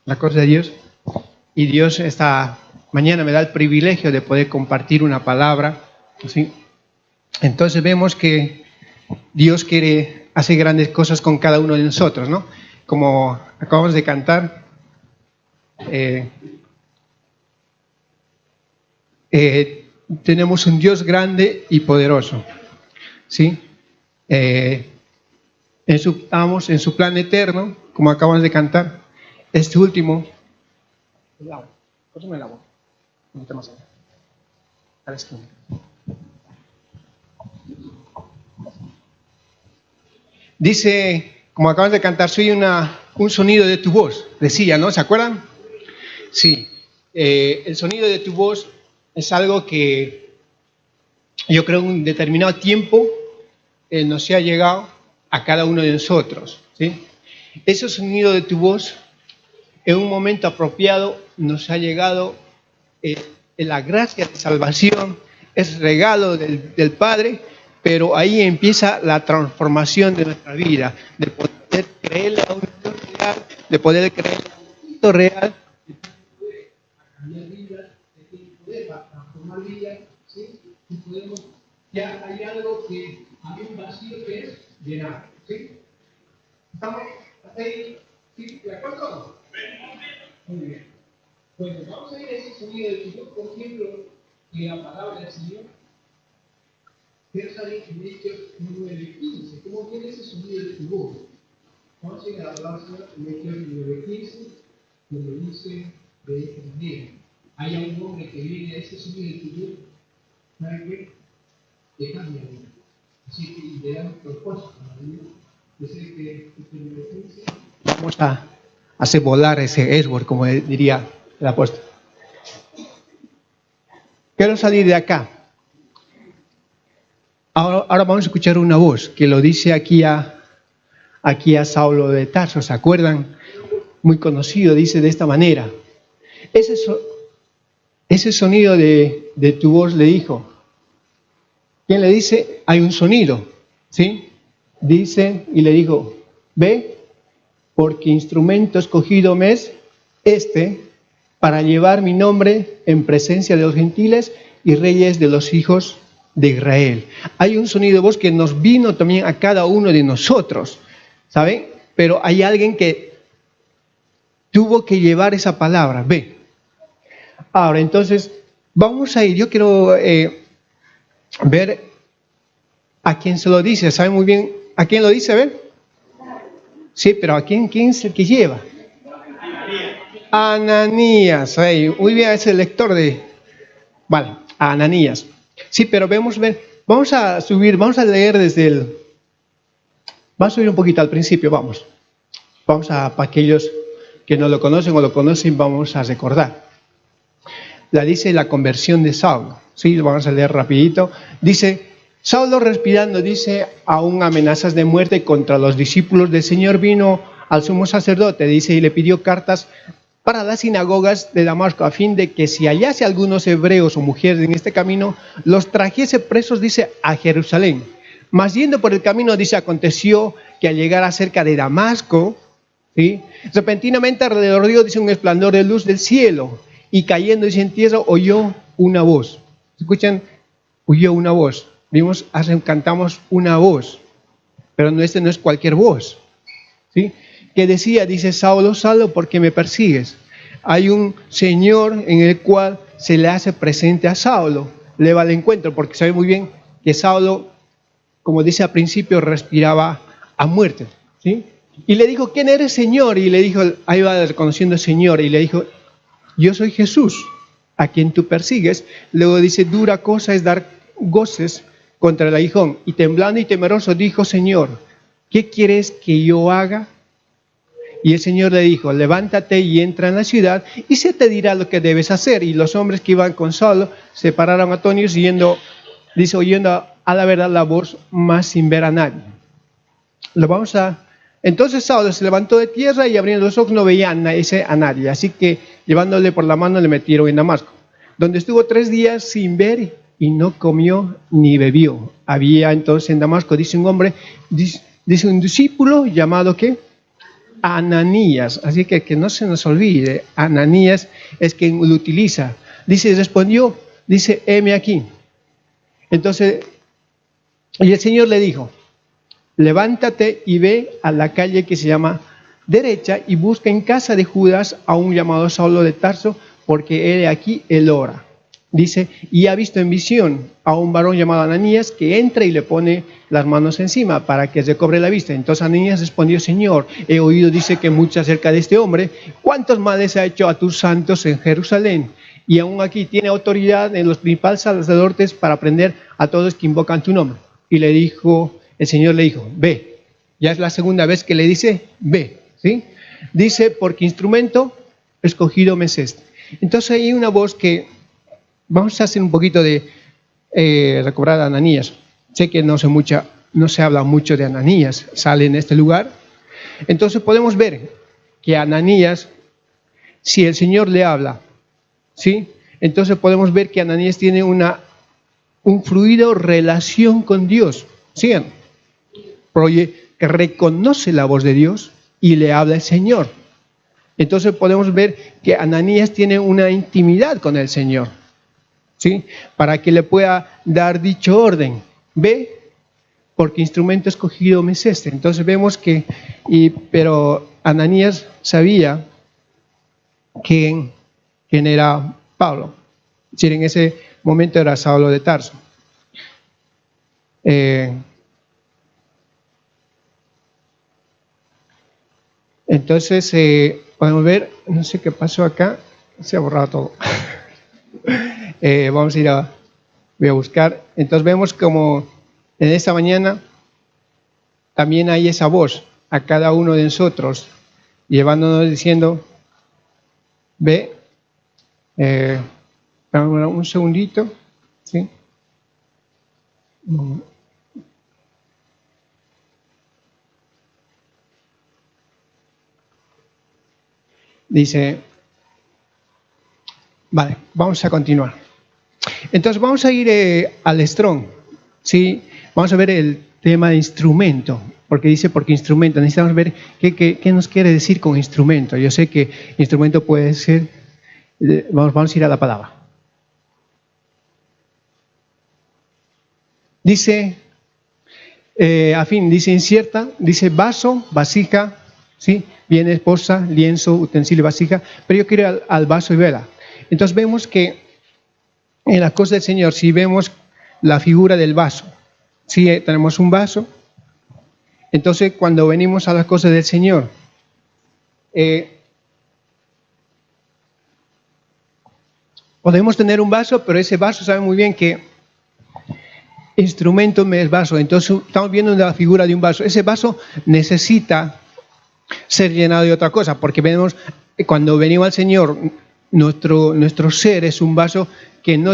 la cosa de Dios. Y Dios esta mañana me da el privilegio de poder compartir una palabra, ¿sí? Entonces vemos que Dios quiere hacer grandes cosas con cada uno de nosotros, ¿no? Como acabamos de cantar, tenemos un Dios grande y poderoso, ¿sí? Estamos en su plan eterno, como acabamos de cantar. Este último, el agua, córtame el agua, un poquito más allá, a la esquina. Dice, como acabas de cantar, soy un sonido de tu voz, decía, ¿no? ¿Se acuerdan? Sí, el sonido de tu voz es algo que yo creo en un determinado tiempo nos ha llegado a cada uno de nosotros, ¿sí? Ese sonido de tu voz, en un momento apropiado, nos ha llegado en la gracia de salvación, es regalo del Padre, pero ahí empieza la transformación de nuestra vida, de poder creerle a un Dios real, de poder creerle a un Cristo real, de poder cambiar vidas, de poder transformar vidas, ¿sí? Y podemos, ya hay algo que hay un vacío que es llenar, ¿sí? ¿Estamos ahí? ¿Sí? ¿De acuerdo? Muy bien. Bueno, vamos a ir a ese sonido de tu voz, por ejemplo, en la palabra del Señor. Quiero salir en Hechos 9:15. ¿Cómo viene ese sonido de tu voz? Vamos a ir a la palabra del Señor en Hechos 9:15, donde dice de esta manera. Hay un hombre que viene a ese sonido de tu voz, ¿sabe qué? Te cambia la vida. Así que le da un propósito a la vida. Dice que este 9:15 vamos a hacer volar ese Esbor, como diría el apóstol. Quiero salir de acá. Ahora vamos a escuchar una voz que lo dice aquí a Saulo de Tarso, ¿se acuerdan? Muy conocido, dice de esta manera. Ese sonido de tu voz le dijo. ¿Quién le dice? Hay un sonido, ¿sí? Dice y le dijo, ve, porque instrumento escogido me es para llevar mi nombre en presencia de los gentiles y reyes de los hijos de Israel. Hay un sonido de voz que nos vino también a cada uno de nosotros, ¿saben? Pero hay alguien que tuvo que llevar esa palabra, ve. Ahora, entonces, vamos a ir, yo quiero ver a quién se lo dice. ¿Saben muy bien a quién lo dice? A ver. Sí, pero ¿a quién es el que lleva? Ananías. Muy bien, es el lector de... Vale, a Ananías. Sí, pero vamos a subir, vamos a leer desde el... Vamos a subir un poquito al principio, vamos. Vamos a, para aquellos que no lo conocen o lo conocen, vamos a recordar. La dice la conversión de Saulo. Sí, lo vamos a leer rapidito. Dice, Saulo respirando, dice, aún amenazas de muerte contra los discípulos del Señor vino al sumo sacerdote, dice, y le pidió cartas para las sinagogas de Damasco, a fin de que si hallase algunos hebreos o mujeres en este camino, los trajese presos, dice, a Jerusalén. Mas yendo por el camino, dice, aconteció que al llegar cerca de Damasco, ¿sí? Repentinamente alrededor de Dios, dice, un resplandor de luz del cielo, y cayendo, dice, en tierra, oyó una voz. ¿Escuchan? Oyó una voz. Vimos, cantamos una voz, pero no, no es cualquier voz, ¿sí? Que decía, dice, Saulo, Saulo, ¿por qué me persigues? Hay un Señor en el cual se le hace presente a Saulo, le va al encuentro, porque sabe muy bien que Saulo, como dice al principio, respiraba a muerte, ¿sí? Y le dijo, ¿quién eres, Señor? Y le dijo, ahí va reconociendo al Señor, y le dijo, yo soy Jesús, a quien tú persigues. Luego dice, dura cosa es dar goces contra el aguijón. Y temblando y temeroso dijo, Señor, ¿qué quieres que yo haga? Y el Señor le dijo, levántate y entra en la ciudad y se te dirá lo que debes hacer. Y los hombres que iban con Saulo se pararon atónitos oyendo a la verdad la voz, mas sin ver a nadie. Entonces Saulo se levantó de tierra y abriendo los ojos no veía a nadie. Así que llevándole por la mano le metieron en Damasco, donde estuvo 3 días sin ver y no comió ni bebió. Había entonces en Damasco, dice un hombre, dice un discípulo llamado ¿qué? Ananías. Así que no se nos olvide, Ananías es quien lo utiliza. Dice, respondió, dice, heme aquí. Entonces, y el Señor le dijo, levántate y ve a la calle que se llama derecha y busca en casa de Judas a un llamado Saulo de Tarso, porque él aquí, él ora. Dice, y ha visto en visión a un varón llamado Ananías que entra y le pone las manos encima para que recobre la vista. Entonces Ananías respondió, Señor, he oído, dice, que mucho acerca de este hombre, cuántos males ha hecho a tus santos en Jerusalén. Y aún aquí tiene autoridad en los principales sacerdotes para prender a todos que invocan tu nombre. Y le dijo, el Señor le dijo, ve. Ya es la segunda vez que le dice, ve. ¿Sí? Dice, porque instrumento escogido me es este. Entonces hay una voz que, vamos a hacer un poquito de recobrar a Ananías. Sé que no se habla mucho de Ananías, sale en este lugar. Entonces podemos ver que Ananías, si el Señor le habla, ¿sí? Entonces podemos ver que Ananías tiene un fluido relación con Dios. ¿Sí? Que reconoce la voz de Dios y le habla el Señor. Entonces podemos ver que Ananías tiene una intimidad con el Señor, ¿sí? Para que le pueda dar dicho orden. Ve, porque instrumento escogido me es este. Entonces vemos que, pero Ananías sabía quién era Pablo. Es decir, en ese momento era Saulo de Tarso. Entonces, podemos ver, no sé qué pasó acá, se ha borrado todo. Vamos a ir voy a buscar. Entonces vemos como en esta mañana también hay esa voz a cada uno de nosotros, llevándonos diciendo, ve, un segundito, ¿sí? Dice, vale, vamos a continuar. Entonces vamos a ir al Strong, ¿sí? Vamos a ver el tema de instrumento, porque dice, porque instrumento, necesitamos ver qué nos quiere decir con instrumento. Yo sé que instrumento puede ser, vamos a ir a la palabra. Dice, dice incierta, dice vaso, vasija, ¿sí? Bien, esposa, lienzo, utensilio, vasija, pero yo quiero ir al vaso y vela. Entonces vemos que en las cosas del Señor, si vemos la figura del vaso, si tenemos un vaso, entonces cuando venimos a las cosas del Señor, podemos tener un vaso, pero ese vaso sabe muy bien que instrumento es vaso. Entonces estamos viendo la figura de un vaso. Ese vaso necesita ser llenado de otra cosa, porque vemos cuando venimos al Señor, nuestro ser es un vaso que no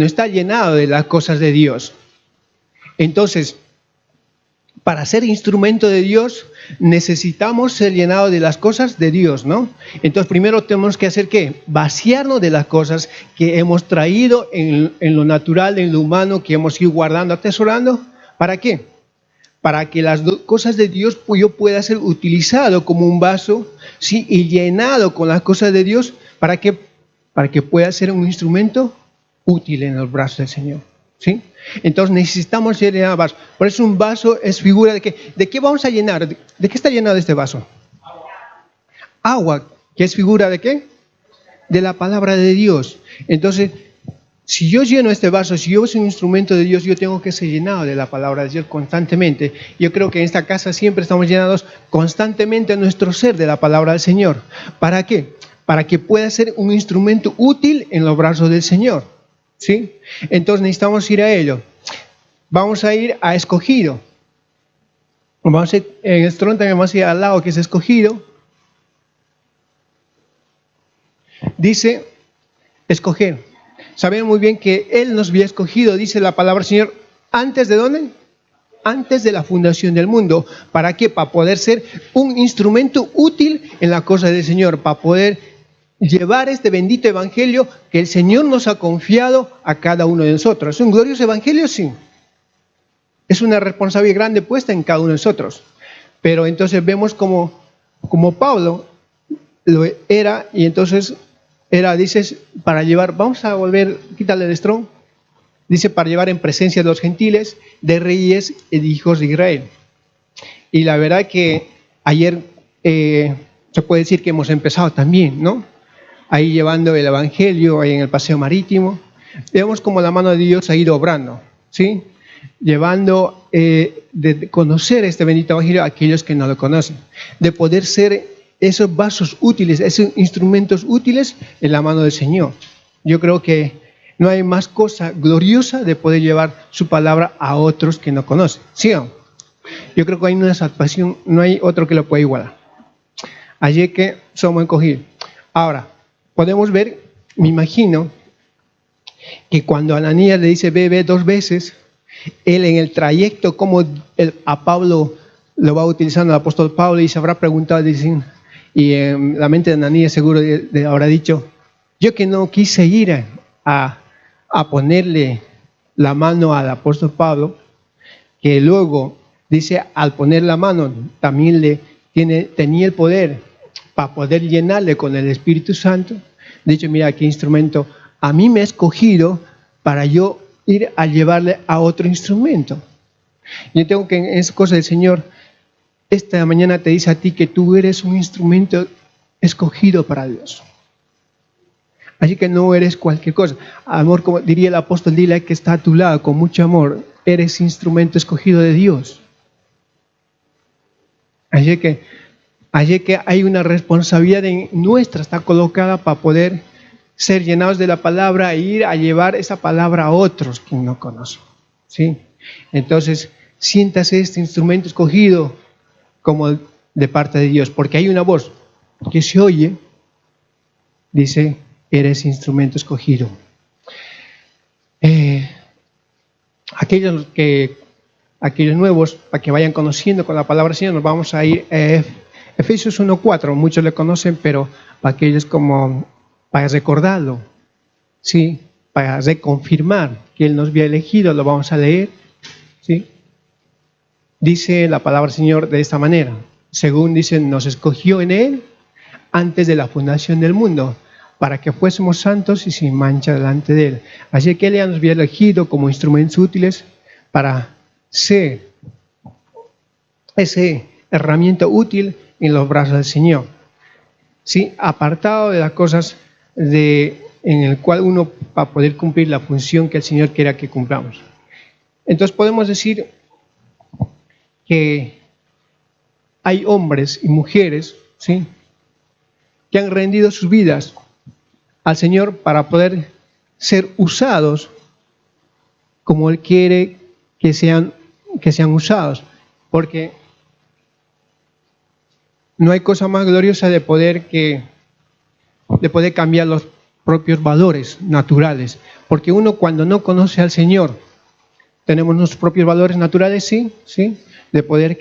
está llenado de las cosas de Dios. Entonces, para ser instrumento de Dios, necesitamos ser llenados de las cosas de Dios, ¿no? Entonces, primero tenemos que hacer ¿qué? Vaciarnos de las cosas que hemos traído en lo natural, en lo humano, que hemos ido guardando, atesorando. ¿Para qué? Para que las cosas de Dios yo pueda ser utilizado como un vaso, ¿sí? Y llenado con las cosas de Dios, ¿para qué? Para que pueda ser un instrumento útil en los brazos del Señor, ¿sí? Entonces necesitamos llenar el vaso. Por eso un vaso es figura de qué. ¿De qué vamos a llenar? ¿De qué está llenado este vaso? Agua, que es figura de qué? De la palabra de Dios. Entonces, si yo lleno este vaso, si yo soy un instrumento de Dios, yo tengo que ser llenado de la palabra de Dios constantemente. Yo creo que en esta casa siempre estamos llenados constantemente en nuestro ser de la palabra del Señor. ¿Para qué? Para que pueda ser un instrumento útil en los brazos del Señor, ¿sí? Entonces necesitamos ir a ello. Vamos a ir a escogido. Vamos a ir, en Strong también vamos a ir al lado que es escogido. Dice escoger. Saben muy bien que Él nos había escogido, dice la palabra del Señor, ¿antes de dónde? Antes de la fundación del mundo. ¿Para qué? Para poder ser un instrumento útil en la cosa del Señor, para poder llevar este bendito evangelio que el Señor nos ha confiado a cada uno de nosotros. ¿Es un glorioso evangelio? Sí. Es una responsabilidad grande puesta en cada uno de nosotros. Pero entonces vemos como Pablo lo era, y entonces era, dices, para llevar, vamos a volver, quítale el strong, dice, para llevar en presencia de los gentiles, de reyes y de hijos de Israel. Y la verdad que ayer se puede decir que hemos empezado también, ¿no? Ahí llevando el evangelio, ahí en el paseo marítimo. Vemos como la mano de Dios ha ido obrando, ¿sí? Llevando de conocer este bendito evangelio a aquellos que no lo conocen, de poder ser esos vasos útiles, esos instrumentos útiles en la mano del Señor. Yo creo que no hay más cosa gloriosa de poder llevar su palabra a otros que no conocen, ¿sí o no? Yo creo que hay una satisfacción, no hay otro que lo pueda igualar. Allí que somos escogidos. Ahora, podemos ver, me imagino, que cuando Ananías le dice ve 2 veces, él en el trayecto, como a Pablo lo va utilizando el apóstol Pablo, y se habrá preguntado, dicen, y en la mente de Ananías seguro habrá dicho, yo que no quise ir a ponerle la mano al apóstol Pablo, que luego dice, al poner la mano, también tenía el poder para poder llenarle con el Espíritu Santo. De hecho, mira qué instrumento, a mí me ha escogido para yo ir a llevarle a otro instrumento. Yo tengo que, en esa cosa del Señor, esta mañana te dice a ti que tú eres un instrumento escogido para Dios. Así que no eres cualquier cosa. Amor, como diría el apóstol, dile que está a tu lado con mucho amor, eres instrumento escogido de Dios. Así que hay una responsabilidad nuestra, está colocada para poder ser llenados de la palabra e ir a llevar esa palabra a otros que no conocen, ¿sí? Entonces, siéntase este instrumento escogido como de parte de Dios, porque hay una voz que se oye, dice, eres instrumento escogido. Aquellos nuevos, para que vayan conociendo con la palabra del Señor, nos vamos a ir a Efesios 1:4, muchos le conocen, pero para aquellos como para recordarlo, ¿sí? Para reconfirmar que Él nos había elegido, lo vamos a leer, ¿sí? Dice la palabra del Señor de esta manera, según dice, nos escogió en Él antes de la fundación del mundo, para que fuésemos santos y sin mancha delante de Él. Así que Él ya nos había elegido como instrumentos útiles para ser ese herramienta útil en los brazos del Señor, ¿sí? Apartado de las cosas en el cual uno, para poder cumplir la función que el Señor quiera que cumplamos. Entonces podemos decir que hay hombres y mujeres, ¿sí?, que han rendido sus vidas al Señor para poder ser usados como Él quiere que sean usados, porque no hay cosa más gloriosa de poder cambiar los propios valores naturales, porque uno cuando no conoce al Señor, tenemos nuestros propios valores naturales, sí, de poder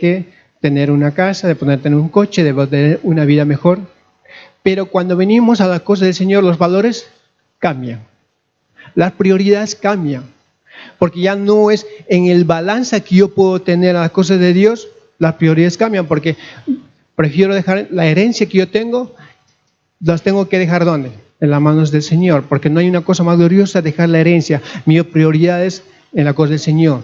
tener una casa, de poder tener un coche, de poder tener una vida mejor, pero cuando venimos a las cosas del Señor, los valores cambian, las prioridades cambian, porque ya no es en el balance que yo puedo tener a las cosas de Dios, las prioridades cambian, porque prefiero dejar la herencia que yo tengo, las tengo que dejar ¿dónde? En las manos del Señor, porque no hay una cosa más gloriosa dejar la herencia, mi prioridad es en la cosa del Señor.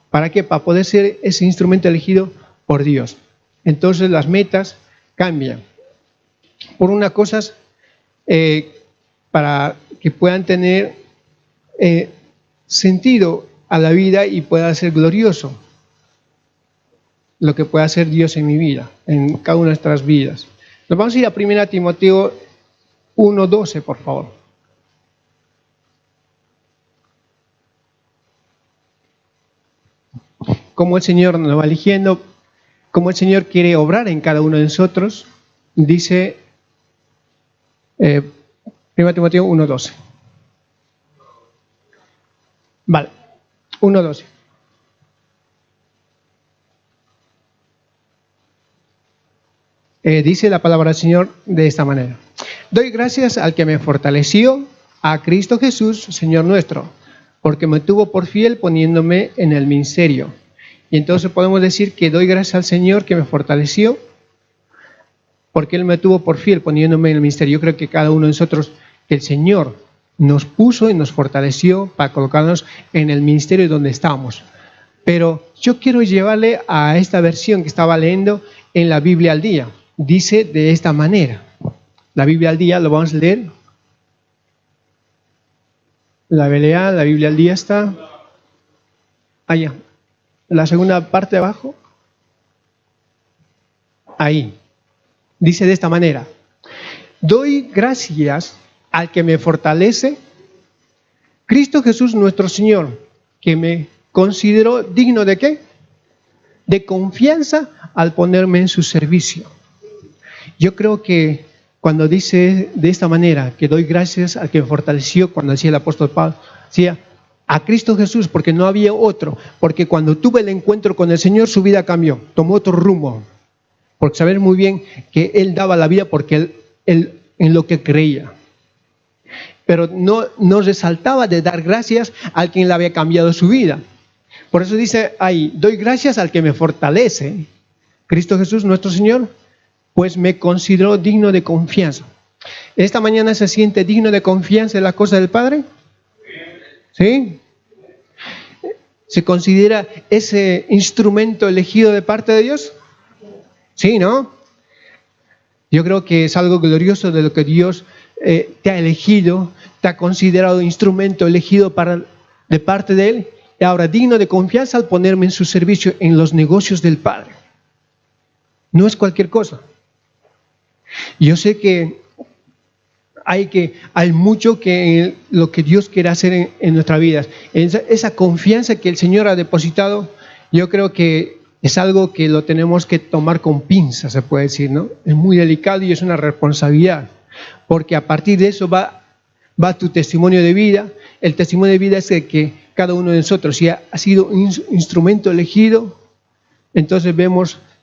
¿Para qué? Para poder ser ese instrumento elegido por Dios. Entonces las metas cambian. Por unas cosas, para que puedan tener sentido a la vida y pueda ser glorioso lo que pueda hacer Dios en mi vida, en cada una de nuestras vidas. Nos vamos a ir a 1 Timoteo 1:12, por favor. Como el Señor nos va eligiendo, como el Señor quiere obrar en cada uno de nosotros, dice 1 Timoteo 1:12. Vale, 1:12. Dice la palabra del Señor de esta manera. Doy gracias al que me fortaleció, a Cristo Jesús, Señor nuestro, porque me tuvo por fiel poniéndome en el ministerio, Y entonces podemos decir que doy gracias al Señor que me fortaleció, porque Él me tuvo por fiel poniéndome en el ministerio. Yo creo que cada uno de nosotros, que el Señor nos puso y nos fortaleció para colocarnos en el ministerio donde estamos. Pero yo quiero llevarle a esta versión que estaba leyendo en la Biblia al día. Dice de esta manera. La Biblia al día lo vamos a leer. La Biblia al día está allá. La segunda parte de abajo. Ahí. Dice de esta manera: doy gracias al que me fortalece, Cristo Jesús nuestro Señor, que me consideró digno de ¿qué? De confianza al ponerme en su servicio. Yo creo que cuando dice de esta manera, que doy gracias al que me fortaleció, cuando decía el apóstol Pablo, decía a Cristo Jesús, porque no había otro, porque cuando tuve el encuentro con el Señor, su vida cambió, tomó otro rumbo. Porque saber muy bien que Él daba la vida porque él en lo que creía. Pero no resaltaba de dar gracias al quien le había cambiado su vida. Por eso dice ahí, doy gracias al que me fortalece, Cristo Jesús nuestro Señor, pues me consideró digno de confianza. ¿Esta mañana se siente digno de confianza en la cosa del Padre? ¿Sí? ¿Se considera ese instrumento elegido de parte de Dios? Sí, ¿no? Yo creo que es algo glorioso de lo que Dios te ha elegido, te ha considerado instrumento elegido de parte de Él, y ahora digno de confianza al ponerme en su servicio en los negocios del Padre. No es cualquier cosa. Yo sé que hay mucho que lo que Dios quiere hacer en nuestras vidas. Esa confianza que el Señor ha depositado, yo creo que es algo que lo tenemos que tomar con pinzas, se puede decir, ¿no? Es muy delicado y es una responsabilidad, porque a partir de eso va tu testimonio de vida. El testimonio de vida es de que cada uno de nosotros, si ha sido un instrumento elegido, entonces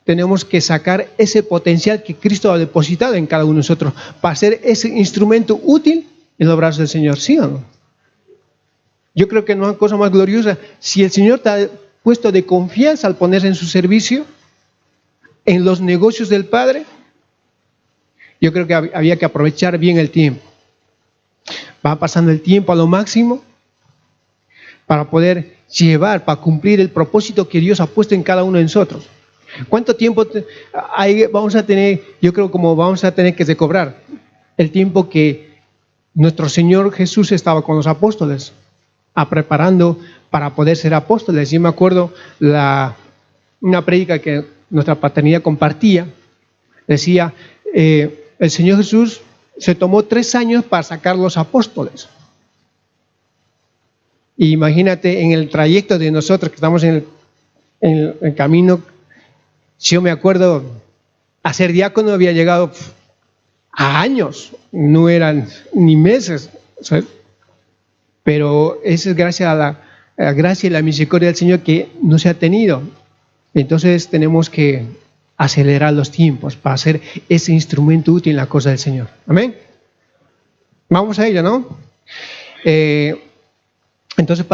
tenemos que sacar ese potencial que Cristo ha depositado en cada uno de nosotros para ser ese instrumento útil en los brazos del Señor, ¿sí o no? Yo creo que no hay cosa más gloriosa. Si el Señor te ha puesto de confianza al ponerse en su servicio, en los negocios del Padre, yo creo que había que aprovechar bien el tiempo. Va pasando el tiempo a lo máximo para poder para cumplir el propósito que Dios ha puesto en cada uno de nosotros. ¿Cuánto tiempo vamos a tener? Yo creo como vamos a tener que recobrar el tiempo que nuestro Señor Jesús estaba con los apóstoles, preparando para poder ser apóstoles. Yo me acuerdo una prédica que nuestra paternidad compartía, decía, el Señor Jesús se tomó 3 años para sacar los apóstoles. Y imagínate en el trayecto de nosotros que estamos en el camino. Yo me acuerdo, a ser diácono había llegado a años, no eran ni meses, ¿sabes? Pero eso es gracias a la gracia y la misericordia del Señor que no se ha tenido. Entonces tenemos que acelerar los tiempos para hacer ese instrumento útil en la cosa del Señor. Amén. Vamos a ello, ¿no? Entonces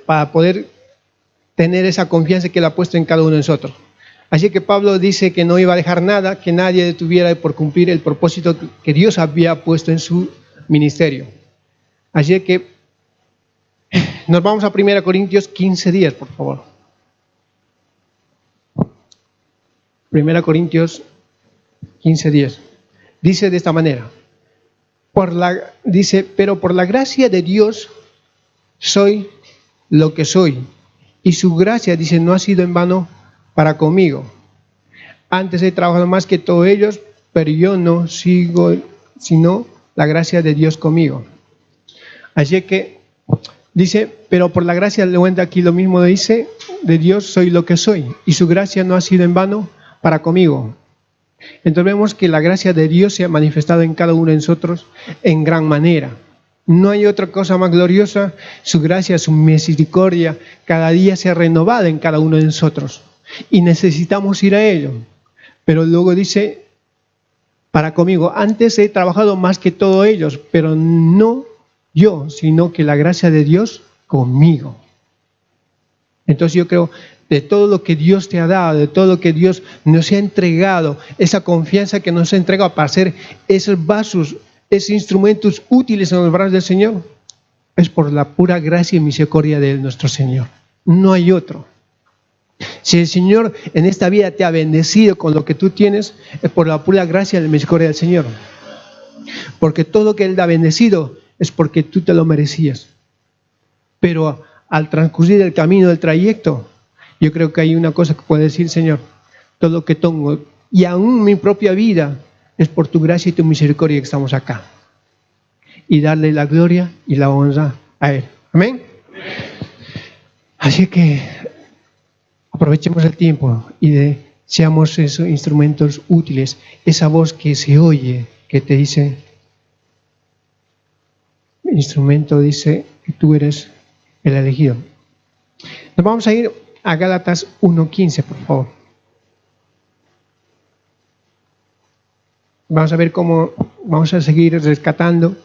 para poder tener esa confianza que Él ha puesto en cada uno de nosotros. Así que Pablo dice que no iba a dejar nada, que nadie detuviera por cumplir el propósito que Dios había puesto en su ministerio. Así que nos vamos a 1 Corintios 15:10, por favor. 1 Corintios 15:10. Dice de esta manera. Pero por la gracia de Dios soy lo que soy. Y su gracia, dice, no ha sido en vano para conmigo. Antes he trabajado más que todos ellos, pero yo no sigo, sino la gracia de Dios conmigo. Así que dice, pero por la gracia, le cuenta aquí lo mismo, dice, de Dios soy lo que soy, y su gracia no ha sido en vano para conmigo. Entonces vemos que la gracia de Dios se ha manifestado en cada uno de nosotros en gran manera. No hay otra cosa más gloriosa. Su gracia, su misericordia, cada día se ha renovado en cada uno de nosotros. Y necesitamos ir a ello. Pero luego dice, para conmigo, antes he trabajado más que todos ellos, pero no yo, sino que la gracia de Dios conmigo. Entonces yo creo, de todo lo que Dios te ha dado, de todo lo que Dios nos ha entregado, esa confianza que nos ha entregado para ser esos vasos, esos instrumentos útiles en los brazos del Señor, es por la pura gracia y misericordia de nuestro Señor. No hay otro. Si el Señor en esta vida te ha bendecido con lo que tú tienes, es por la pura gracia y la misericordia del Señor. Porque todo lo que Él te ha bendecido es porque tú te lo merecías. Pero al transcurrir el camino del trayecto, yo creo que hay una cosa que puede decir, Señor, todo lo que tengo y aún mi propia vida es por tu gracia y tu misericordia que estamos acá. Y darle la gloria y la honra a Él. Amén. Así que aprovechemos el tiempo y seamos esos instrumentos útiles. Esa voz que se oye, que te dice, el instrumento dice que tú eres el elegido. Nos vamos a ir a Gálatas 1:15, por favor. Vamos a ver cómo vamos a seguir rescatando.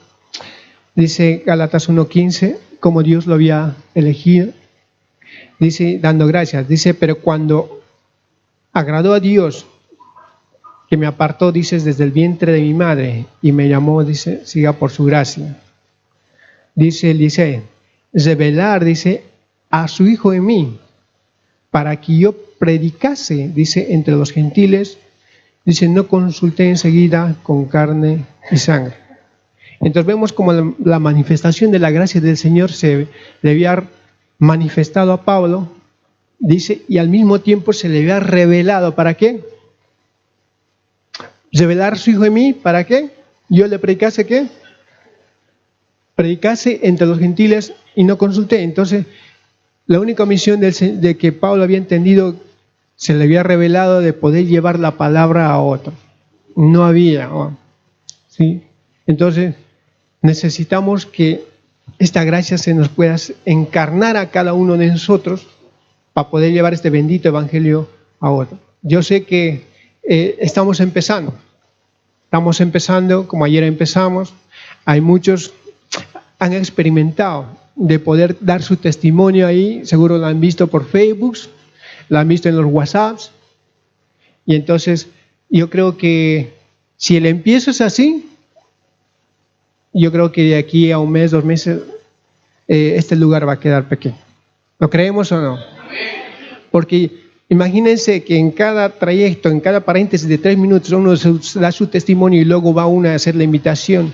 Dice Gálatas 1:15, cómo Dios lo había elegido. Dice, dando gracias. Dice, pero cuando agradó a Dios, que me apartó, dices, desde el vientre de mi madre, y me llamó, dice, siga por su gracia. Dice, revelar, dice, a su Hijo en mí, para que yo predicase, dice, entre los gentiles, dice, no consulté enseguida con carne y sangre. Entonces vemos como la manifestación de la gracia del Señor se le había manifestado a Pablo, dice, y al mismo tiempo se le había revelado. ¿Para qué? Revelar su Hijo en mí, ¿para qué? Yo le predicase, ¿qué? Predicase entre los gentiles y no consulté. Entonces, la única misión de que Pablo había entendido, se le había revelado de poder llevar la palabra a otro. No había, ¿sí? Entonces, necesitamos que esta gracia se nos pueda encarnar a cada uno de nosotros para poder llevar este bendito evangelio a otro. Yo sé que estamos empezando, como ayer empezamos. Hay muchos han experimentado de poder dar su testimonio ahí, seguro lo han visto por Facebook, lo han visto en los WhatsApps, y entonces yo creo que si el empiezo es así, yo creo que de aquí a un mes, 2 meses, este lugar va a quedar pequeño. ¿Lo creemos o no? Porque imagínense que en cada trayecto, en cada paréntesis de 3 minutos, uno da su testimonio y luego va uno a hacer la invitación.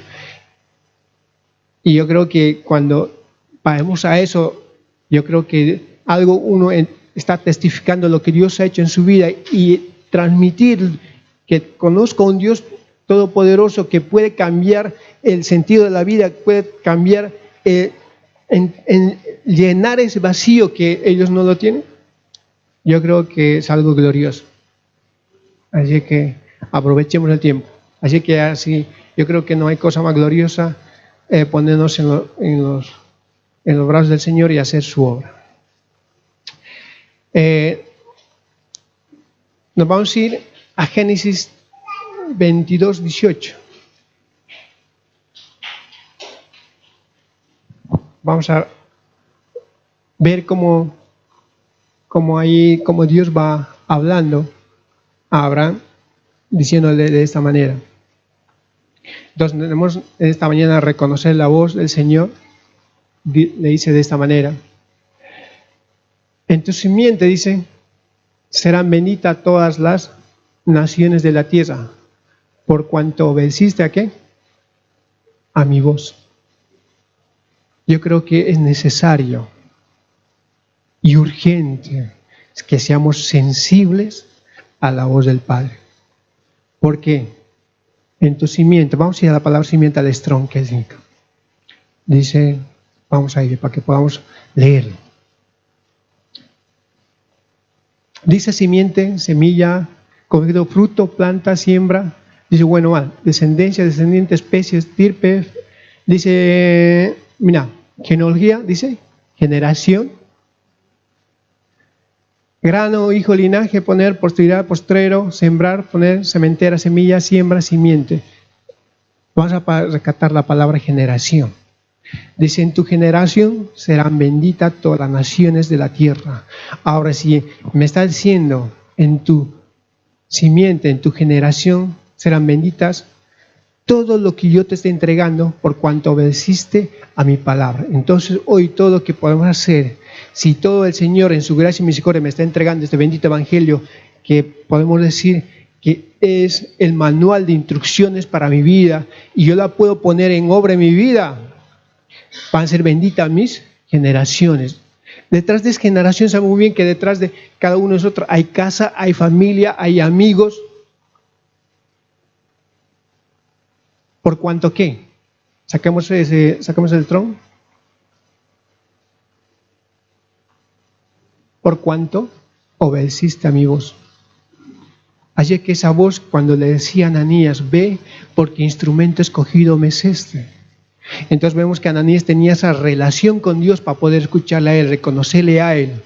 Y yo creo que cuando vayamos a eso, yo creo que uno está testificando lo que Dios ha hecho en su vida y transmitir que conozco a un Dios todopoderoso que puede cambiar el sentido de la vida, puede cambiar, en llenar ese vacío que ellos no lo tienen. Yo creo que es algo glorioso. Así que aprovechemos el tiempo. Así que así, yo creo que no hay cosa más gloriosa ponernos en los brazos del Señor y hacer su obra. Nos vamos a ir a Génesis 22:18. Vamos a ver cómo Dios va hablando a Abraham, diciéndole de esta manera. Entonces tenemos esta mañana reconocer la voz del Señor. Le dice de esta manera: en tu simiente, dice, serán benditas todas las naciones de la tierra, por cuanto obedeciste ¿a qué? A mi voz. Yo creo que es necesario y urgente que seamos sensibles a la voz del Padre. ¿Por qué? En tu simiente, vamos a ir a la palabra simiente al Strong, que significa. Dice, vamos a ir para que podamos leerlo. Dice simiente, semilla, cogido fruto, planta, siembra. Dice, bueno, mal, descendencia, descendiente, especie, estirpe. Dice, mira, genealogía, dice, generación. Grano, hijo, linaje, poner, posteridad, postrero, sembrar, poner, sementera, semilla, siembra, simiente. Vamos a rescatar la palabra generación. Dice, en tu generación serán benditas todas las naciones de la tierra. Ahora, si me está diciendo, en tu simiente, en tu generación serán benditas todo lo que yo te esté entregando por cuanto obedeciste a mi palabra. Entonces, hoy todo lo que podemos hacer, si todo el Señor en su gracia y misericordia me está entregando este bendito evangelio, que podemos decir que es el manual de instrucciones para mi vida, y yo la puedo poner en obra en mi vida, van a ser benditas mis generaciones. Detrás de esa generación, sabemos muy bien que detrás de cada uno de nosotros hay casa, hay familia, hay amigos. ¿Por cuanto qué? Sacamos el tron. Por cuanto obedeciste a mi voz. Así que esa voz, cuando le decía a Ananías, ve, porque instrumento escogido me es este. Entonces vemos que Ananías tenía esa relación con Dios para poder escucharle a Él, reconocerle a Él.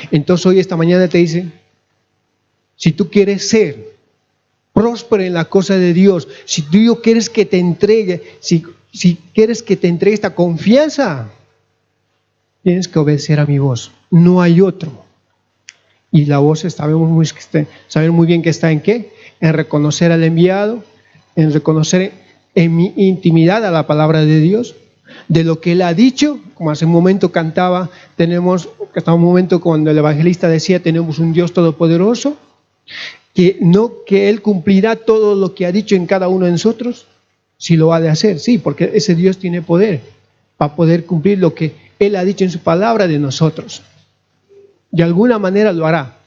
Entonces hoy, esta mañana te dice, si tú quieres ser próspero en la cosa de Dios, si tú quieres que te entregue, si quieres que te entregue esta confianza, tienes que obedecer a mi voz, no hay otro. Y la voz sabemos muy bien que está en qué, en reconocer al enviado, en reconocer en mi intimidad a la palabra de Dios, de lo que Él ha dicho, como hace un momento cantaba, estaba un momento cuando el evangelista decía, tenemos un Dios todopoderoso, que Él cumplirá todo lo que ha dicho en cada uno de nosotros, si lo ha de hacer, sí, porque ese Dios tiene poder para poder cumplir lo que Él ha dicho en su palabra de nosotros. De alguna manera lo hará,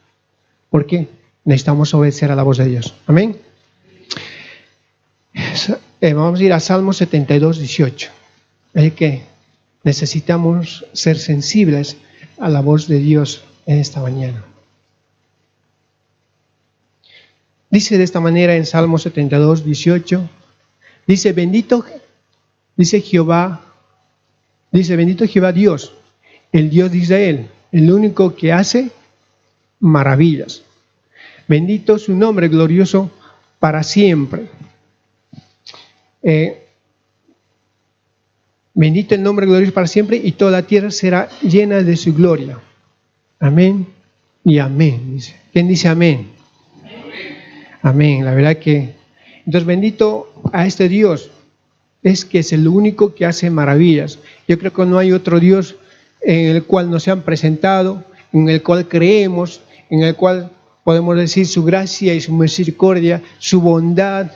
porque necesitamos obedecer a la voz de Dios. Amén. Vamos a ir a Salmo 72, 18. Es que necesitamos ser sensibles a la voz de Dios en esta mañana. Dice de esta manera en Salmo 72, 18, dice, bendito Jehová Dios, el Dios de Israel, el único que hace maravillas. Bendito su nombre glorioso para siempre. Bendito el nombre glorioso para siempre, y toda la tierra será llena de su gloria. Amén y amén. Dice. ¿Quién dice amén? Amén. La verdad que, entonces, bendito a este Dios, es que es el único que hace maravillas. Yo creo que no hay otro Dios en el cual nos han presentado, en el cual creemos, en el cual podemos decir su gracia y su misericordia, su bondad,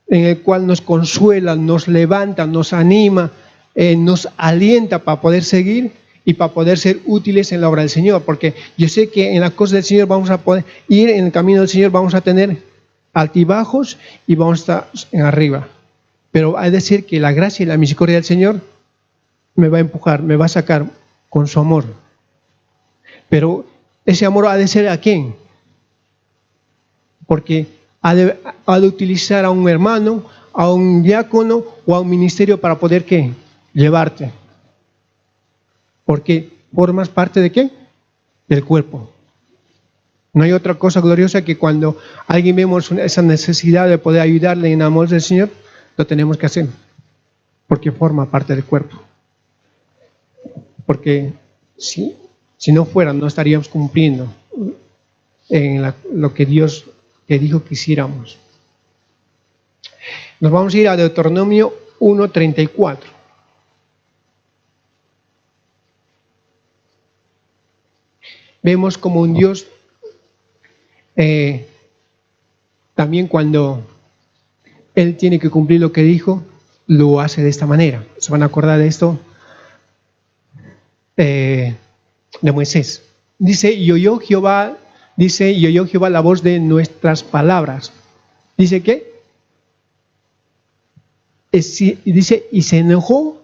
en el cual nos consuela, nos levanta, nos anima, nos alienta para poder seguir y para poder ser útiles en la obra del Señor, porque yo sé que en las cosas del Señor vamos a poder ir en el camino del Señor, vamos a tener altibajos y vamos a estar en arriba, pero hay que decir que la gracia y la misericordia del Señor me va a empujar, me va a sacar con su amor, pero ese amor ha de ser ¿a quién? Porque ha de utilizar a un hermano, a un diácono o a un ministerio para poder ¿qué? Llevarte. Porque formas parte ¿de qué? Del cuerpo. No hay otra cosa gloriosa que cuando alguien vemos esa necesidad de poder ayudarle en amor del Señor, lo tenemos que hacer. Porque forma parte del cuerpo. Porque si no fuera, no estaríamos cumpliendo en lo que Dios que dijo que hiciéramos. Nos vamos a ir a Deuteronomio 1:34. Vemos como un Dios también cuando Él tiene que cumplir lo que dijo, lo hace de esta manera. ¿Se van a acordar de esto? De Moisés. Dice, y oyó Jehová la voz de nuestras palabras. ¿Dice qué? Dice, y se enojó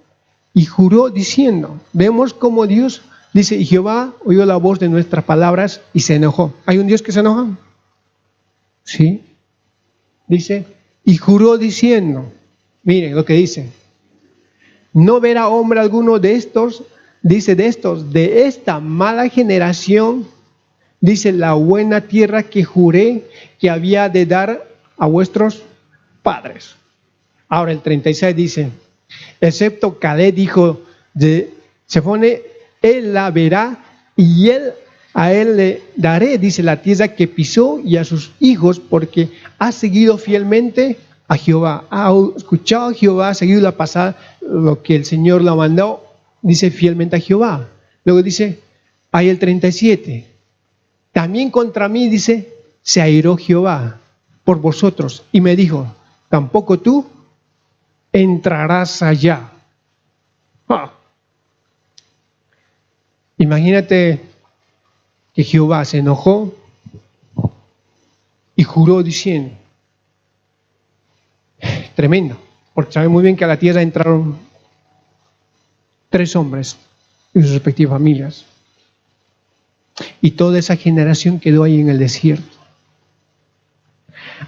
y juró diciendo. Vemos como Dios dice, y Jehová oyó la voz de nuestras palabras y se enojó. ¿Hay un Dios que se enoja? Sí. Dice, y juró diciendo, miren lo que dice, no verá hombre alguno de estos, dice de esta mala generación, dice la buena tierra que juré que había de dar a vuestros padres. Ahora el 36 dice, excepto Caleb, hijo se pone, él la verá y a él le daré, dice, la tierra que pisó y a sus hijos, porque ha seguido fielmente a Jehová, ha escuchado a Jehová, ha seguido la pasada, lo que el Señor le mandó, dice fielmente a Jehová. Luego dice, hay el 37, también contra mí, dice, se airó Jehová por vosotros y me dijo, tampoco tú entrarás allá. Imagínate que Jehová se enojó y juró diciendo, tremendo, porque sabe muy bien que a la tierra entraron 3 hombres y sus respectivas familias, y toda esa generación quedó ahí en el desierto.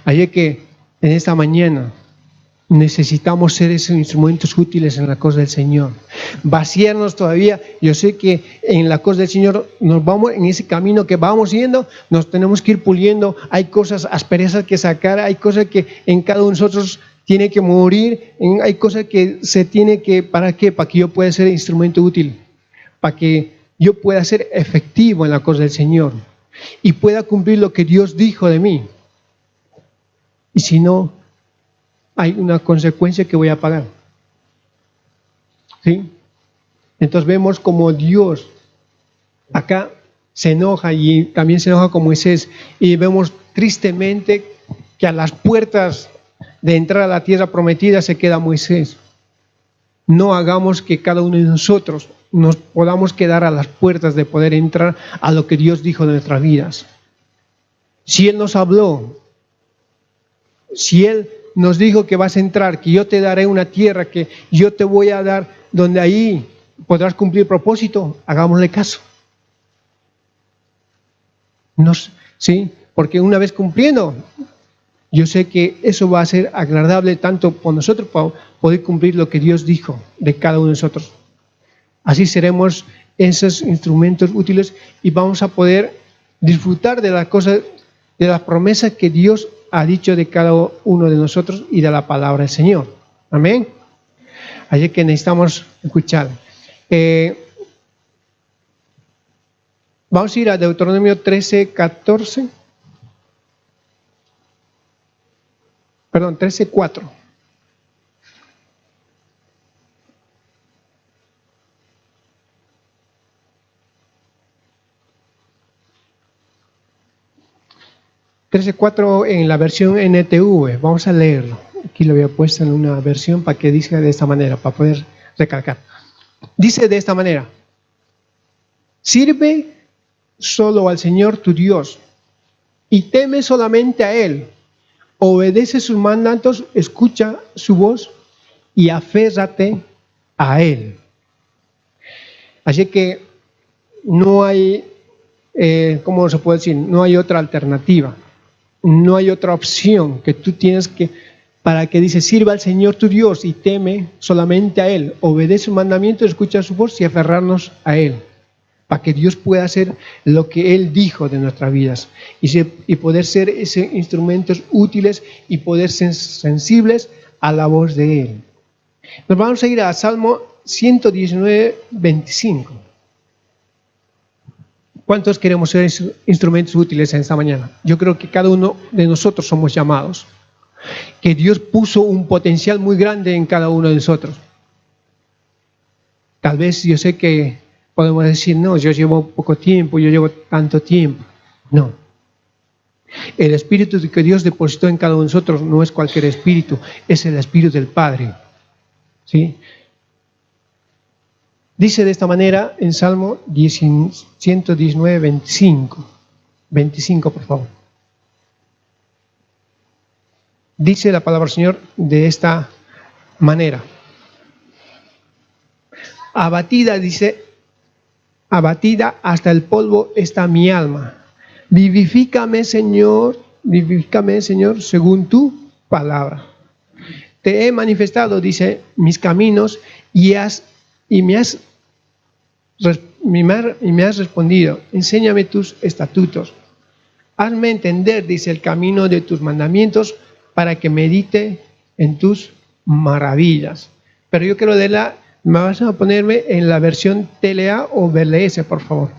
Así que en esta mañana necesitamos ser esos instrumentos útiles en la cosa del Señor. Vaciarnos todavía. Yo sé que en la cosa del Señor nos vamos, en ese camino que vamos yendo, nos tenemos que ir puliendo. Hay cosas, asperezas que sacar, hay cosas que en cada uno de nosotros tiene que morir, hay cosas que se tiene que, ¿para qué? Para que yo pueda ser instrumento útil, para que yo pueda ser efectivo en la cosa del Señor y pueda cumplir lo que Dios dijo de mí. Y si no, hay una consecuencia que voy a pagar. ¿Sí? Entonces vemos como Dios acá se enoja y también se enoja con Moisés, y vemos tristemente que a las puertas de entrar a la tierra prometida se queda Moisés. No hagamos que cada uno de nosotros nos podamos quedar a las puertas de poder entrar a lo que Dios dijo de nuestras vidas. Si Él nos habló, si Él nos dijo que vas a entrar, que yo te daré una tierra, que yo te voy a dar, donde ahí podrás cumplir propósito, hagámosle caso. ¿Sí? Porque una vez cumpliendo, yo sé que eso va a ser agradable tanto por nosotros para poder cumplir lo que Dios dijo de cada uno de nosotros. Así seremos esos instrumentos útiles y vamos a poder disfrutar de las cosas, de las promesas que Dios ha dicho de cada uno de nosotros y de la palabra del Señor. Amén. Así que necesitamos escuchar. Vamos a ir a Deuteronomio 13:4. 13:4. En la versión NTV. Vamos a leerlo. Aquí lo había puesto en una versión para que diga de esta manera, para poder recalcar. Dice de esta manera: sirve solo al Señor tu Dios y teme solamente a Él. Obedece sus mandatos, escucha su voz y aférrate a Él. Así que no hay, ¿cómo se puede decir? No hay otra alternativa. No hay otra opción que tú tienes que, para que dice, sirva al Señor tu Dios y teme solamente a Él. Obedece sus mandamientos, escucha su voz y aferrarnos a Él. Para que Dios pueda hacer lo que Él dijo de nuestras vidas y poder ser esos instrumentos útiles y poder ser sensibles a la voz de Él. Nos vamos a ir a Salmo 119:25. ¿Cuántos queremos ser instrumentos útiles en esta mañana? Yo creo que cada uno de nosotros somos llamados. Que Dios puso un potencial muy grande en cada uno de nosotros. Tal vez yo sé que podemos decir, no, yo llevo poco tiempo, yo llevo tanto tiempo. No. El espíritu que Dios depositó en cada uno de nosotros no es cualquier espíritu, es el espíritu del Padre. ¿Sí? Dice de esta manera en Salmo 119:25. 25, por favor. Dice la palabra del Señor de esta manera. Abatida, dice, abatida hasta el polvo está mi alma. Vivifícame, Señor, según tu palabra. Te he manifestado, dice, mis caminos y me has respondido. Enséñame tus estatutos. Hazme entender, dice, el camino de tus mandamientos para que medite en tus maravillas. Pero yo quiero leerla Me vas a ponerme en la versión TLA o BLS, por favor.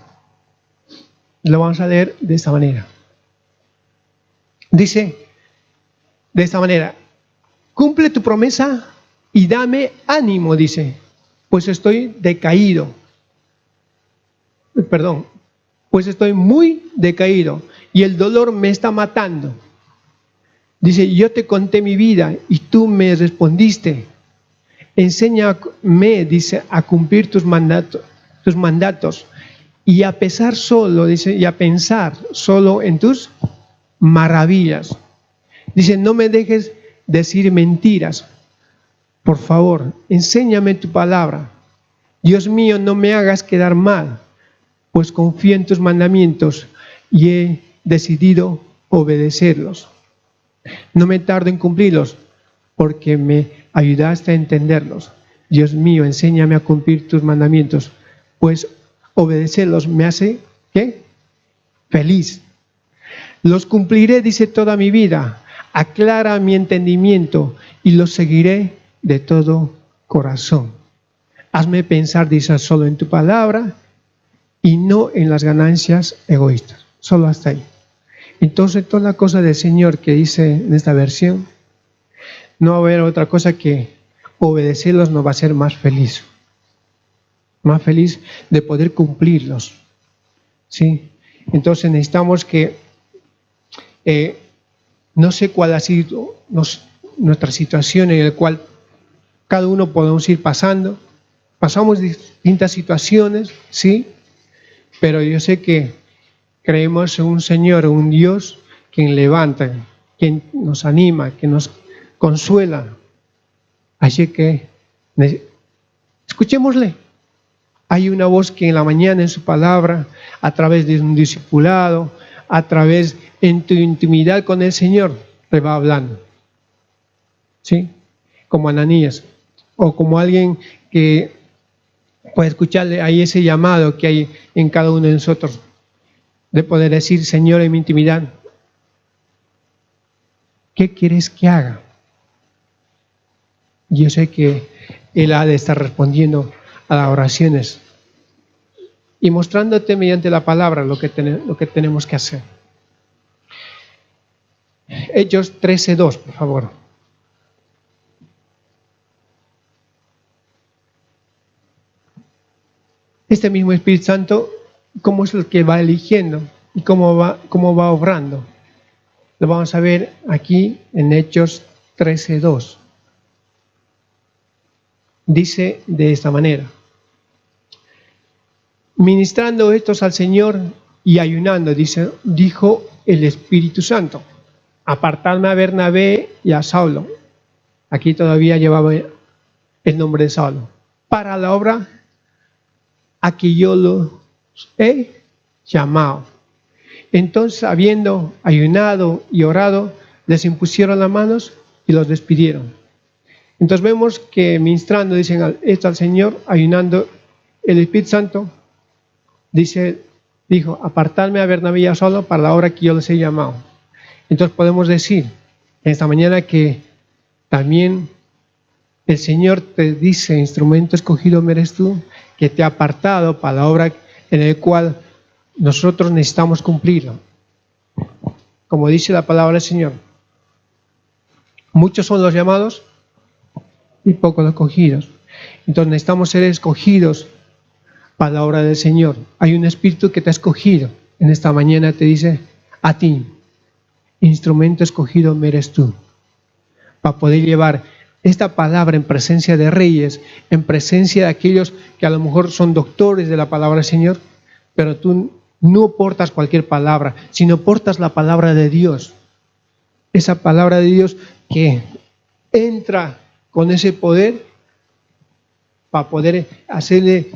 Lo vamos a leer de esta manera. Dice de esta manera: cumple tu promesa y dame ánimo, dice, pues estoy decaído. Perdón, pues estoy muy decaído y el dolor me está matando. Dice, yo te conté mi vida y tú me respondiste. Enséñame, dice, a cumplir tus mandatos y a pensar solo, dice, y a pensar solo en tus maravillas. Dice, no me dejes decir mentiras. Por favor, enséñame tu palabra. Dios mío, no me hagas quedar mal, pues confío en tus mandamientos y he decidido obedecerlos. No me tardo en cumplirlos, porque me ayudaste a entenderlos. Dios mío, enséñame a cumplir tus mandamientos, pues obedecerlos me hace, ¿qué? Feliz. Los cumpliré, dice, toda mi vida. Aclara mi entendimiento y los seguiré de todo corazón. Hazme pensar, dice, solo en tu palabra y no en las ganancias egoístas. Solo hasta ahí. Entonces, toda la cosa del Señor que dice en esta versión, no va a haber otra cosa que obedecerlos nos va a hacer más feliz. Más feliz de poder cumplirlos. ¿Sí? Entonces necesitamos que, no sé cuál ha sido nuestra situación en la cual cada uno podemos ir pasando. Pasamos distintas situaciones, ¿sí? Pero yo sé que creemos en un Señor, un Dios quien levanta, quien nos anima, que nos consuela. Así que escuchémosle. Hay una voz que en la mañana en su palabra, a través de un discipulado, a través en tu intimidad con el Señor, te va hablando. ¿Sí? Como Ananías, o como alguien que puede escucharle ahí ese llamado que hay en cada uno de nosotros, de poder decir, Señor, en mi intimidad, ¿qué quieres que haga? Yo sé que Él ha de estar respondiendo a las oraciones y mostrándote mediante la palabra lo que tenemos que hacer. Hechos 13:2, por favor. Este mismo Espíritu Santo, ¿cómo es el que va eligiendo y cómo va obrando? Lo vamos a ver aquí en Hechos 13:2. Dice de esta manera: ministrando estos al Señor y ayunando, dijo el Espíritu Santo, apartadme a Bernabé y a Saulo. Aquí todavía llevaba el nombre de Saulo, para la obra a que yo los he llamado. Entonces, habiendo ayunado y orado, les impusieron las manos y los despidieron. Entonces vemos que ministrando, dicen esto al Señor, ayunando, el Espíritu Santo dijo, apartadme a Bernabé y a Saulo para la obra que yo les he llamado. Entonces podemos decir en esta mañana que también el Señor te dice, instrumento escogido eres tú, que te ha apartado para la obra en la cual nosotros necesitamos cumplirlo. Como dice la palabra del Señor, muchos son los llamados y pocos los escogidos. Entonces necesitamos ser escogidos para la obra del Señor. Hay un espíritu que te ha escogido. En esta mañana te dice a ti, instrumento escogido eres tú, para poder llevar esta palabra en presencia de reyes, en presencia de aquellos que a lo mejor son doctores de la palabra del Señor, pero tú no portas cualquier palabra, sino portas la palabra de Dios. Esa palabra de Dios que entra con ese poder para poder hacerle,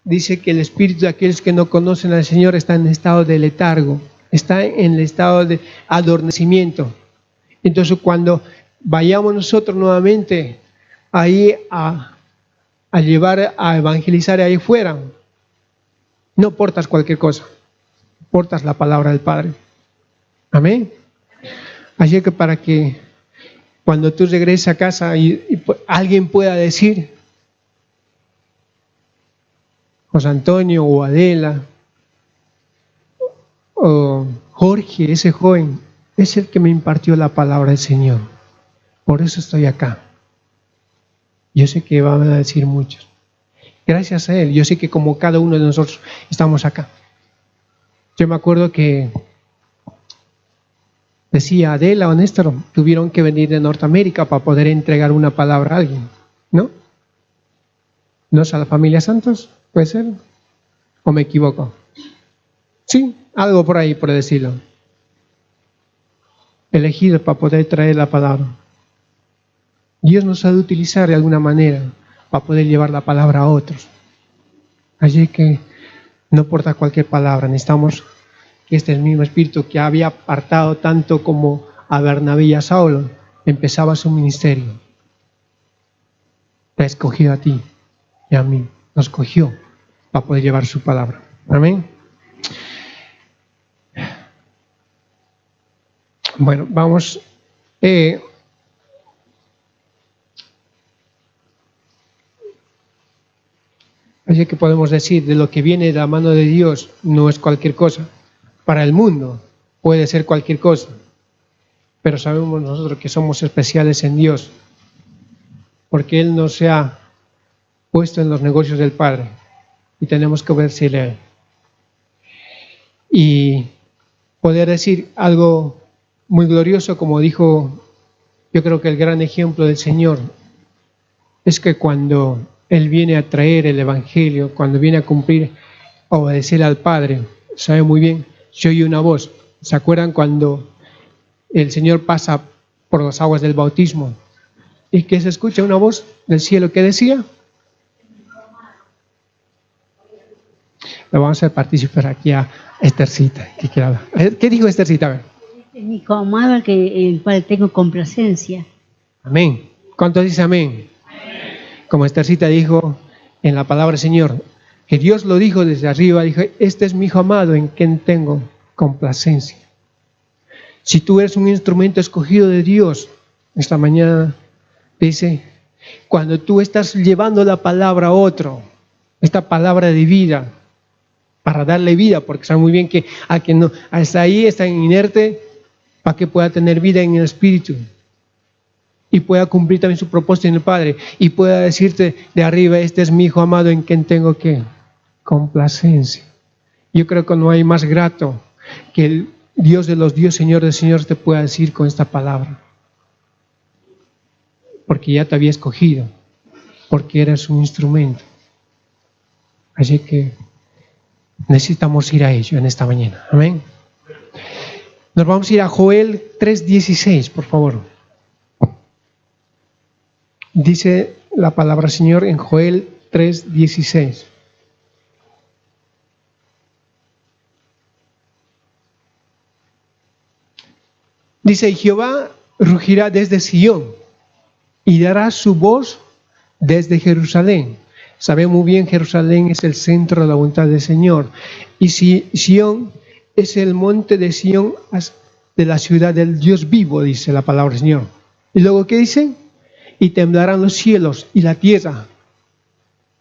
dice que el espíritu de aquellos que no conocen al Señor está en estado de letargo, está en el estado de adormecimiento. Entonces cuando vayamos nosotros nuevamente ahí a llevar, a evangelizar ahí fuera, no portas cualquier cosa, portas la palabra del Padre. Amén. Así que para que cuando tú regreses a casa y alguien pueda decir, José Antonio o Adela o Jorge, ese joven, es el que me impartió la palabra del Señor. Por eso estoy acá. Yo sé que van a decir muchos. Gracias a él, yo sé que como cada uno de nosotros estamos acá. Yo me acuerdo que decía Adela o Néstor, tuvieron que venir de Norteamérica para poder entregar una palabra a alguien, ¿no? ¿No es a la familia Santos? ¿Puede ser? ¿O me equivoco? Sí, algo por ahí, por decirlo. Elegidos para poder traer la palabra. Dios nos ha de utilizar de alguna manera para poder llevar la palabra a otros. Así que no importa cualquier palabra, necesitamos que este mismo Espíritu que había apartado tanto como a Bernabé y a Saulo, empezaba su ministerio. Te ha escogido a ti y a mí, nos escogió para poder llevar su palabra. Amén. Bueno, vamos. Así que podemos decir, de lo que viene de la mano de Dios no es cualquier cosa. Para el mundo puede ser cualquier cosa, pero sabemos nosotros que somos especiales en Dios, porque Él nos ha puesto en los negocios del Padre y tenemos que obedecerle a Él. Y poder decir algo muy glorioso, como dijo, yo creo que el gran ejemplo del Señor, es que cuando Él viene a traer el Evangelio, cuando viene a cumplir, a obedecer al Padre, sabe muy bien, se oye una voz. ¿Se acuerdan cuando el Señor pasa por las aguas del bautismo y que se escucha una voz del cielo que decía? Lo vamos a participar aquí a Esthercita, que quiere hablar. ¿Qué dijo Esthercita? A ver. Mi hijo amado, el cual tengo complacencia. Amén. ¿Cuánto dice amén? Como Esthercita dijo en la palabra del Señor, que Dios lo dijo desde arriba, dijo, este es mi hijo amado en quien tengo complacencia. Si tú eres un instrumento escogido de Dios, esta mañana dice, cuando tú estás llevando la palabra a otro, esta palabra de vida, para darle vida, porque sabe muy bien que a quien no, hasta ahí está inerte, para que pueda tener vida en el Espíritu y pueda cumplir también su propósito en el Padre y pueda decirte de arriba, este es mi hijo amado en quien tengo que complacencia. Yo creo que no hay más grato que el Dios de los Dios, Señor de señores, te pueda decir con esta palabra, porque ya te había escogido, porque eres un instrumento. Así que necesitamos ir a ello en esta mañana. Amén. Nos vamos a ir a Joel 3:16, por favor. Dice la palabra Señor en Joel 3:16. Dice, Jehová rugirá desde Sión y dará su voz desde Jerusalén. Sabemos muy bien, Jerusalén es el centro de la voluntad del Señor. Y Sión es el monte de Sión, de la ciudad del Dios vivo, dice la palabra del Señor. Y luego, ¿qué dice? Y temblarán los cielos y la tierra.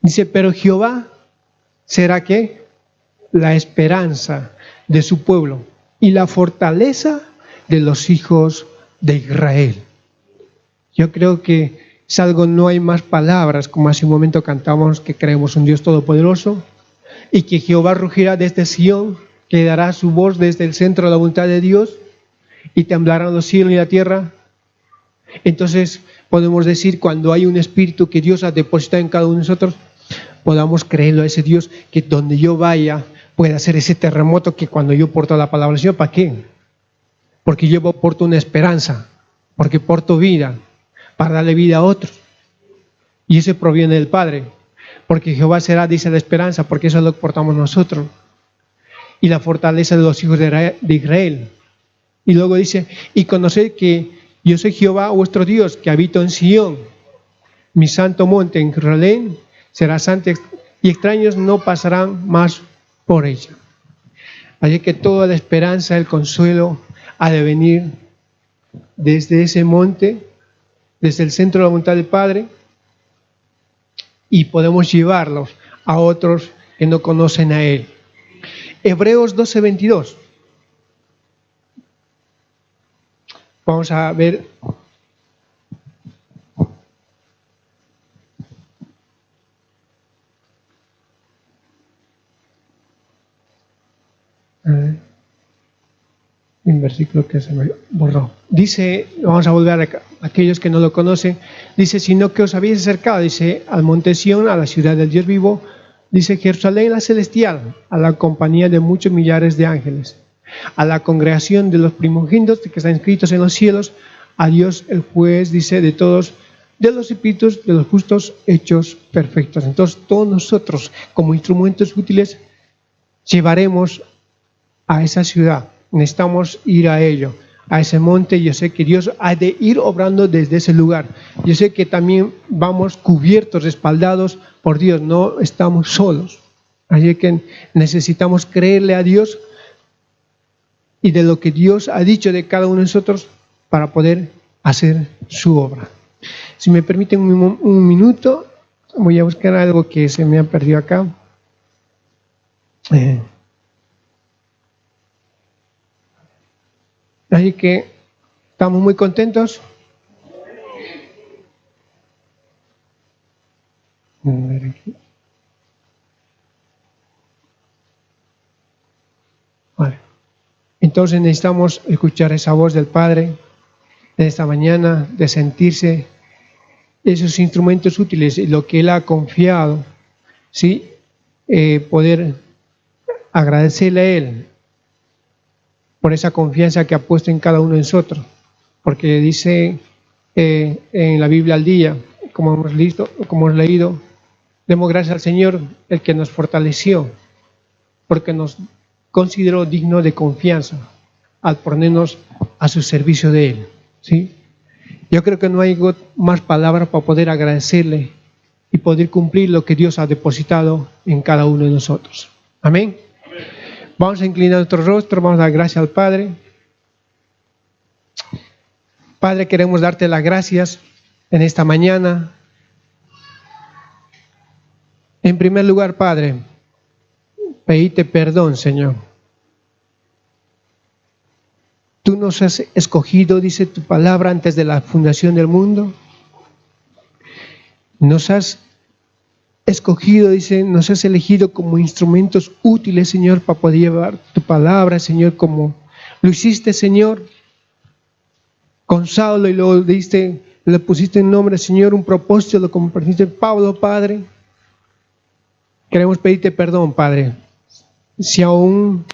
Dice, pero Jehová será ¿qué? La esperanza de su pueblo y la fortaleza de los hijos de Israel. Yo creo que es algo, no hay más palabras, como hace un momento cantamos que creemos un Dios todopoderoso y que Jehová rugirá desde Sión, que dará su voz desde el centro de la voluntad de Dios y temblarán los cielos y la tierra. Entonces podemos decir, cuando hay un espíritu que Dios ha depositado en cada uno de nosotros, podamos creerlo a ese Dios, que donde yo vaya pueda hacer ese terremoto, que cuando yo porto la palabra del Señor, ¿para qué? Porque yo porto una esperanza, porque porto vida, para darle vida a otros. Y eso proviene del Padre, porque Jehová será, dice, la esperanza, porque eso es lo que portamos nosotros. Y la fortaleza de los hijos de Israel. Y luego dice, y conoced que yo soy Jehová vuestro Dios, que habito en Sión, mi santo monte en Jerusalén, será santo y extraños no pasarán más por ella. Así que toda la esperanza, el consuelo ha de venir desde ese monte, desde el centro de la voluntad del Padre, y podemos llevarlos a otros que no conocen a Él. Hebreos 12:22. Vamos a ver. Un versículo que se me borró. Dice, vamos a volver a aquellos que no lo conocen, dice, sino que os habéis acercado, dice, al monte Sión, a la ciudad del Dios vivo, dice, Jerusalén la celestial, a la compañía de muchos millares de ángeles, a la congregación de los primogénitos que están inscritos en los cielos, a Dios el juez, dice, de todos, de los espíritus de los justos hechos perfectos. Entonces todos nosotros como instrumentos útiles llevaremos a esa ciudad. Necesitamos ir a ello, a ese monte. Yo sé que Dios ha de ir obrando desde ese lugar. Yo sé que también vamos cubiertos, respaldados por Dios, no estamos solos. Así que necesitamos creerle a Dios y de lo que Dios ha dicho de cada uno de nosotros para poder hacer su obra. Si me permiten un minuto, voy a buscar algo que se me ha perdido acá. Así que estamos muy contentos. Vale. Entonces necesitamos escuchar esa voz del Padre de esta mañana, de sentirse esos instrumentos útiles y lo que Él ha confiado, ¿sí? Poder agradecerle a Él por esa confianza que ha puesto en cada uno de nosotros, porque dice en la Biblia al día, como hemos leído, demos gracias al Señor, el que nos fortaleció, porque nos consideró digno de confianza al ponernos a su servicio de Él, ¿sí? Yo creo que no hay más palabras para poder agradecerle y poder cumplir lo que Dios ha depositado en cada uno de nosotros. Amén. Vamos a inclinar nuestro rostro, vamos a dar gracias al Padre. Padre, queremos darte las gracias en esta mañana. En primer lugar, Padre, pedite perdón, Señor. Tú nos has escogido, dice tu palabra, antes de la fundación del mundo. Nos has escogido, dice, nos has elegido como instrumentos útiles, Señor, para poder llevar tu palabra, Señor, como lo hiciste, Señor, con Saulo y lo diste, le pusiste en nombre, Señor, un propósito, lo compartiste Pablo, Padre. Queremos pedirte perdón, Padre, si aún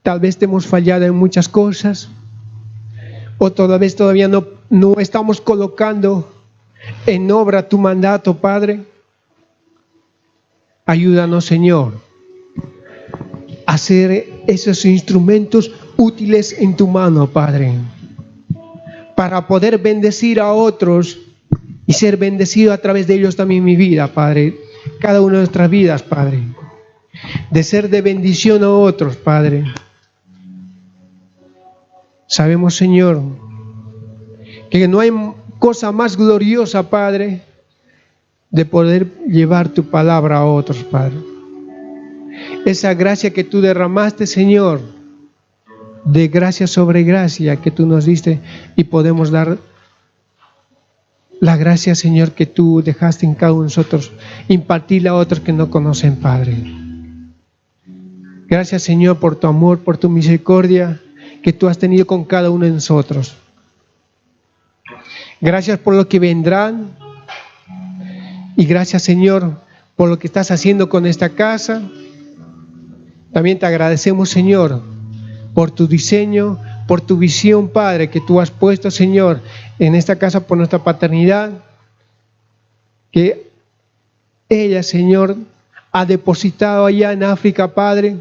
tal vez te hemos fallado en muchas cosas, o todavía no estamos colocando en obra tu mandato, Padre. Ayúdanos, Señor, a ser esos instrumentos útiles en tu mano, Padre, para poder bendecir a otros y ser bendecido a través de ellos también mi vida, Padre, cada una de nuestras vidas, Padre, de ser de bendición a otros, Padre. Sabemos, Señor, que no hay cosa más gloriosa, Padre, de poder llevar tu palabra a otros, Padre. Esa gracia que tú derramaste, Señor, de gracia sobre gracia que tú nos diste, y podemos dar la gracia, Señor, que tú dejaste en cada uno de nosotros, impartirla a otros que no conocen, Padre. Gracias, Señor, por tu amor, por tu misericordia que tú has tenido con cada uno de nosotros. Gracias por lo que vendrán. Y gracias, Señor, por lo que estás haciendo con esta casa. También te agradecemos, Señor, por tu diseño, por tu visión, Padre, que tú has puesto, Señor, en esta casa por nuestra paternidad. Que ella, Señor, ha depositado allá en África, Padre.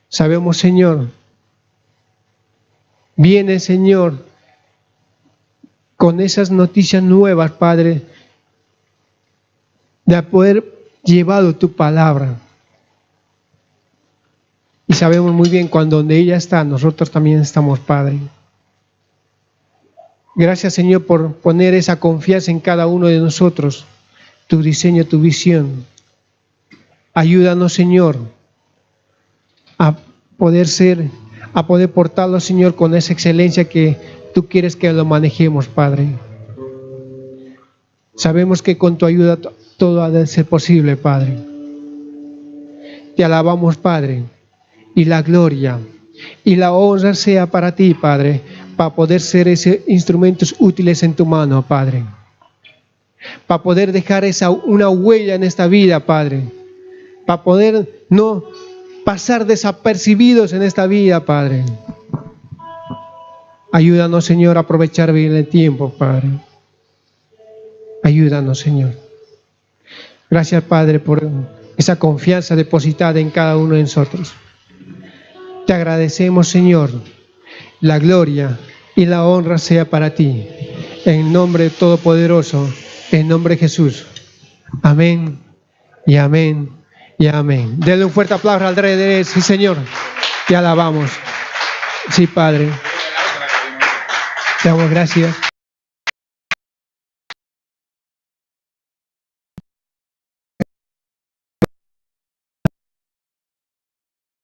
Sabemos, Señor, viene, Señor, con esas noticias nuevas, Padre, de poder llevar tu palabra. Y sabemos muy bien cuando donde ella está, nosotros también estamos, Padre. Gracias, Señor, por poner esa confianza en cada uno de nosotros, tu diseño, tu visión. Ayúdanos, Señor, a poder portarlo, Señor, con esa excelencia que tú quieres que lo manejemos, Padre. Sabemos que con tu ayuda todo ha de ser posible, Padre. Te alabamos, Padre, y la gloria y la honra sea para ti, Padre, para poder ser esos instrumentos útiles en tu mano, Padre. Para poder dejar una huella en esta vida, Padre. Para poder no pasar desapercibidos en esta vida, Padre. Ayúdanos, Señor, a aprovechar bien el tiempo, Padre. Ayúdanos, Señor. Gracias, Padre, por esa confianza depositada en cada uno de nosotros. Te agradecemos, Señor. La gloria y la honra sea para ti. En nombre todopoderoso, en nombre de Jesús. Amén y amén y amén. Denle un fuerte aplauso al Rey de Reyes. Sí, Señor. Te alabamos. Sí, Padre. Te damos gracias.